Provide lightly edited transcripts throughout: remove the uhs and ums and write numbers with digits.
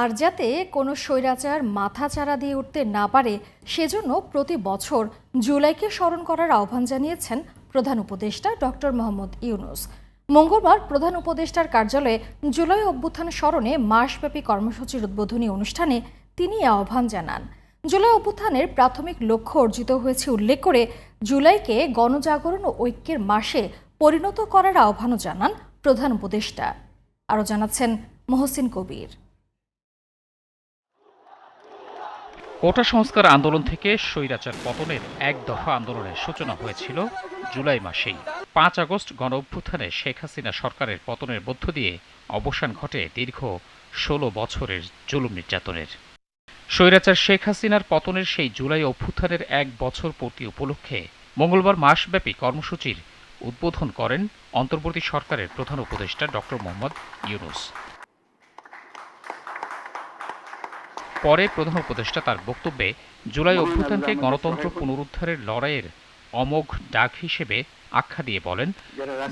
আর যাতে কোনো স্বৈরাচার মাথাচাড়া দিয়ে উঠতে না পারে সেজন্য প্রতি বছর জুলাইকে স্মরণ করার আহ্বান জানিয়েছেন প্রধান উপদেষ্টা ডক্টর মোহাম্মদ ইউনূস। মঙ্গলবার প্রধান উপদেষ্টার কার্যালয়ে জুলাই অভ্যুত্থান স্মরণে মাসব্যাপী কর্মসূচির উদ্বোধনী অনুষ্ঠানে তিনি আহ্বান জানান। জুলাই অভ্যুত্থানের প্রাথমিক লক্ষ্য অর্জিত হয়েছে উল্লেখ করে জুলাইকে গণজাগরণ ও ঐক্যের মাসে পরিণত করার আহ্বানও জানান প্রধান উপদেষ্টা। আরও জানাচ্ছেন মহসিন কবির। কোটা সংস্কার আন্দোলন থেকে স্বৈরাচার পতনের এক দফা আন্দোলনের সূচনা হয়েছিল জুলাই মাসেই। ৫ আগস্ট গণ অভ্যুত্থানে শেখ হাসিনা সরকারের পতনের মধ্য দিয়ে অবসান ঘটে দীর্ঘ ১৬ বছরের জুলুম নির্যাতনের। স্বৈরাচার শেখ হাসিনার পতনের সেই জুলাই অভ্যুত্থানের ১ বছর পূর্তি উপলক্ষে মঙ্গলবার মাসব্যাপী কর্মসূচির উদ্বোধন করেন অন্তর্বর্তী সরকারের প্রধান উপদেষ্টা ডক্টর মোহাম্মদ ইউনূস। পরে প্রধান উপদেষ্টা তার বক্তব্যে জুলাই অভ্যুত্থানকে গণতন্ত্র পুনরুদ্ধারের লড়াইয়ের অমোঘ ডাক হিসেবে আখ্যা দিয়ে বলেন,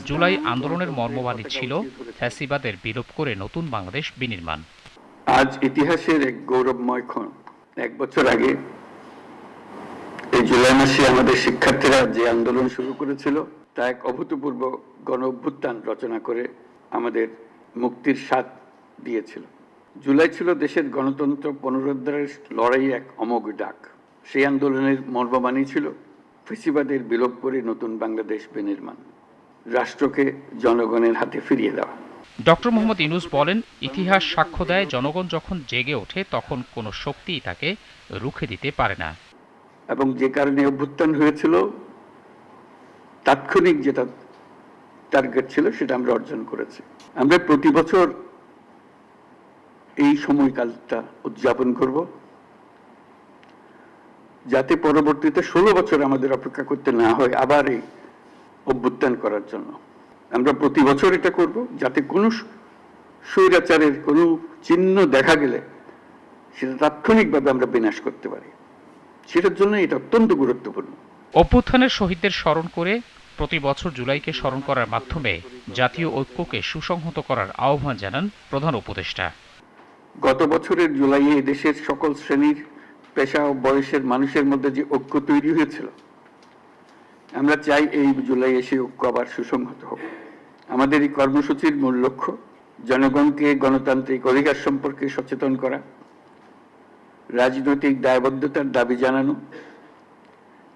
জুলাই আন্দোলনের মর্মবাণী ছিল ফ্যাসিবাদের বিলোপ করে নতুন বাংলাদেশ বিনির্মাণ। আজ ইতিহাসের এক গৌরবময় ক্ষণ। ১ বছর আগে এই জুলাই মাসে আমাদের শিক্ষার্থীরা যে আন্দোলন শুরু করেছিল তা এক অভূতপূর্ব গণ অভ্যুত্থান রচনা করে আমাদের মুক্তির স্বাদ দিয়েছিল। জুলাই ছিল দেশের গণতন্ত্র পুনরুদ্ধারের লড়াই এক অমোঘ ডাক। সেই আন্দোলনের মর্মবাণী ছিল ফ্যাসিবাদের বিলোপ করে নতুন বাংলাদেশ বিনির্মাণ, রাষ্ট্রকে জনগণের হাতে ফিরিয়ে দেওয়া। ডক্টর মোহাম্মদ ইউনূস বলেন, ইতিহাস সাক্ষ্য দেয় জনগণ যখন জেগে ওঠে তখন কোনো শক্তিই তাকে রুখে দিতে পারে না। এবং যে কারণে অভ্যুত্থান হয়েছিল তাৎক্ষণিক যেটা টার্গেট ছিল সেটা আমরা অর্জন করেছি। আমরা প্রতি বছর এই সময়কালটা উদযাপন করব, যাতে পরবর্তীতে ১৬ বছর আমাদের অপেক্ষা করতে না হয় আবার এই অভ্যুত্থান করার জন্য। আমরা প্রতি বছর এটা করব, যাতে কোনো স্বৈরাচারের কোনো চিহ্ন দেখা গেলে সেটা তাৎক্ষণিকভাবে আমরা বিনাশ করতে পারি। সেটার জন্য এটা অত্যন্ত গুরুত্বপূর্ণ। অভ্যুত্থানের শহীদদের স্মরণ করে প্রতি বছর জুলাইকে স্মরণ করার মাধ্যমে জাতীয় ঐক্যকে সুসংহত করার আহ্বান জানান প্রধান উপদেষ্টা। গত বছরের জুলাইয়ে দেশের সকল শ্রেণীর, পেশা ও বয়সের মানুষের মধ্যে যে ঐক্য তৈরি হয়েছিল, আমরা চাই এই জুলাইয়ে সেই ঐক্য আবার সুসংহত হোক। আমাদের এই কর্মসূচির মূল লক্ষ্য জনগণকে গণতান্ত্রিক অধিকার সম্পর্কে সচেতন করা, রাজনৈতিক দায়বদ্ধতার দাবি জানানো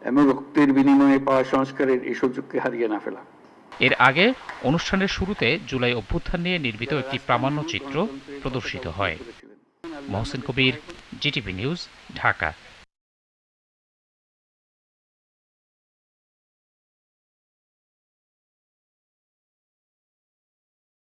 এবং রক্তের বিনিময়ে পাওয়া সংস্কারের এই সুযোগকে হারিয়ে না ফেলা। এর আগে অনুষ্ঠানের শুরুতে জুলাই অভ্যুত্থান নিয়ে নির্মিত একটি প্রামাণ্যচিত্র প্রদর্শিত হয়। মহসিন কবির, জিটিভি নিউজ, ঢাকা।